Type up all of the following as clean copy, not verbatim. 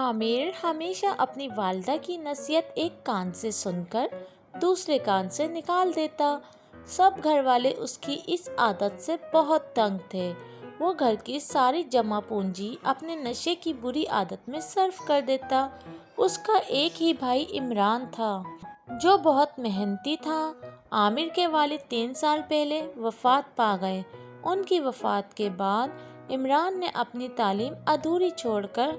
عامر ہمیشہ اپنی والدہ کی نصیحت ایک کان سے سن کر دوسرے کان سے نکال دیتا۔ سب گھر والے اس کی اس عادت سے بہت تنگ تھے۔ وہ گھر کی ساری جمع پونجی اپنے نشے کی بری عادت میں صرف کر دیتا۔ اس کا ایک ہی بھائی عمران تھا جو بہت محنتی تھا۔ عامر کے والد 3 سال پہلے وفات پا گئے۔ ان کی وفات کے بعد عمران نے اپنی تعلیم ادھوری چھوڑ کر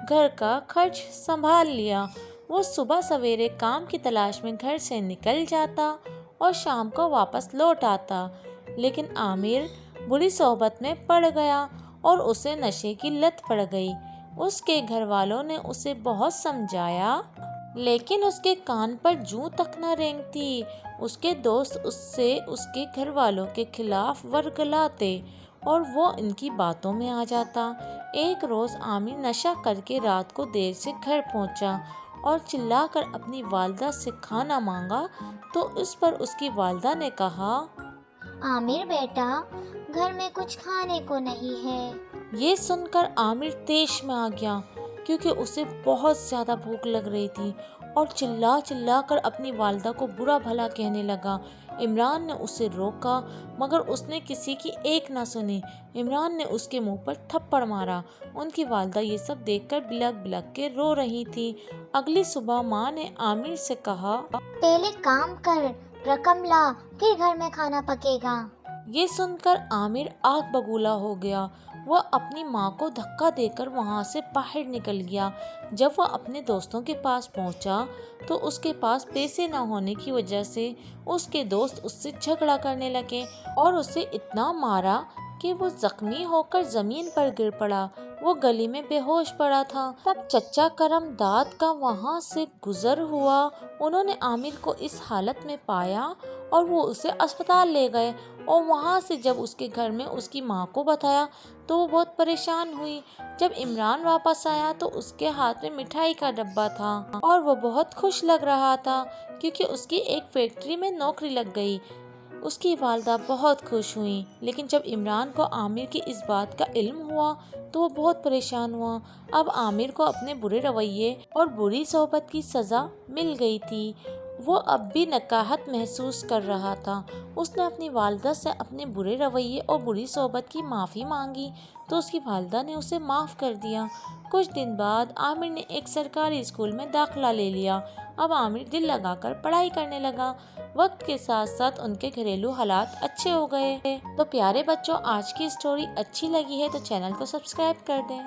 گھر کا خرچ سنبھال لیا۔ وہ صبح سویرے کام کی تلاش میں گھر سے نکل جاتا اور شام کو واپس لوٹ آتا، لیکن عامر بری صحبت میں پڑ گیا اور اسے نشے کی لت پڑ گئی۔ اس کے گھر والوں نے اسے بہت سمجھایا، لیکن اس کے کان پر جوں تک نہ رینگتی۔ اس کے دوست اس سے اس کے گھر والوں کے خلاف ورگلاتے اور وہ ان کی باتوں میں آ جاتا۔ ایک روز عامر نشہ کر کے رات کو دیر سے گھر پہنچا اور چلا کر اپنی والدہ سے کھانا مانگا تو اس پر اس کی والدہ نے کہا، عامر بیٹا، گھر میں کچھ کھانے کو نہیں ہے۔ یہ سن کر عامر طیش میں آ گیا کیونکہ اسے بہت زیادہ بھوک لگ رہی تھی اور چلا چلا کر اپنی والدہ کو برا بھلا کہنے لگا۔ عمران نے اسے روکا مگر اس نے کسی کی ایک نہ سنی۔ عمران نے اس کے منہ پر تھپڑ مارا۔ ان کی والدہ یہ سب دیکھ کر بلک بلک کے رو رہی تھی۔ اگلی صبح ماں نے عامر سے کہا، پہلے کام کر، رقم لا، پھر گھر میں کھانا پکے گا۔ یہ سن کر عامر آگ بگولا ہو گیا۔ وہ اپنی ماں کو دھکا دے کر وہاں سے باہر نکل گیا۔ جب وہ اپنے دوستوں کے پاس پہنچا تو اس کے پاس پیسے نہ ہونے کی وجہ سے اس کے دوست اس سے جھگڑا کرنے لگے اور اسے اتنا مارا کہ وہ زخمی ہو کر زمین پر گر پڑا۔ وہ گلی میں بے ہوش پڑا تھا۔ تب چچا کرم داد کا وہاں سے گزر ہوا۔ انہوں نے عامر کو اس حالت میں پایا اور وہ اسے اسپتال لے گئے اور وہاں سے جب اس کے گھر میں اس کی ماں کو بتایا تو وہ بہت پریشان ہوئی۔ جب عمران واپس آیا تو اس کے ہاتھ میں مٹھائی کا ڈبہ تھا اور وہ بہت خوش لگ رہا تھا کیونکہ اس کی ایک فیکٹری میں نوکری لگ گئی۔ اس کی والدہ بہت خوش ہوئی، لیکن جب عمران کو عامر کی اس بات کا علم ہوا تو وہ بہت پریشان ہوا۔ اب عامر کو اپنے برے رویے اور بری صحبت کی سزا مل گئی تھی۔ وہ اب بھی نکاہت محسوس کر رہا تھا۔ اس نے اپنی والدہ سے اپنے برے رویے اور بری صحبت کی معافی مانگی تو اس کی والدہ نے اسے معاف کر دیا۔ کچھ دن بعد عامر نے ایک سرکاری اسکول میں داخلہ لے لیا۔ اب عامر دل لگا کر پڑھائی کرنے لگا۔ وقت کے ساتھ ساتھ ان کے گھریلو حالات اچھے ہو گئے۔ تو پیارے بچوں، آج کی اسٹوری اچھی لگی ہے تو چینل کو سبسکرائب کر دیں۔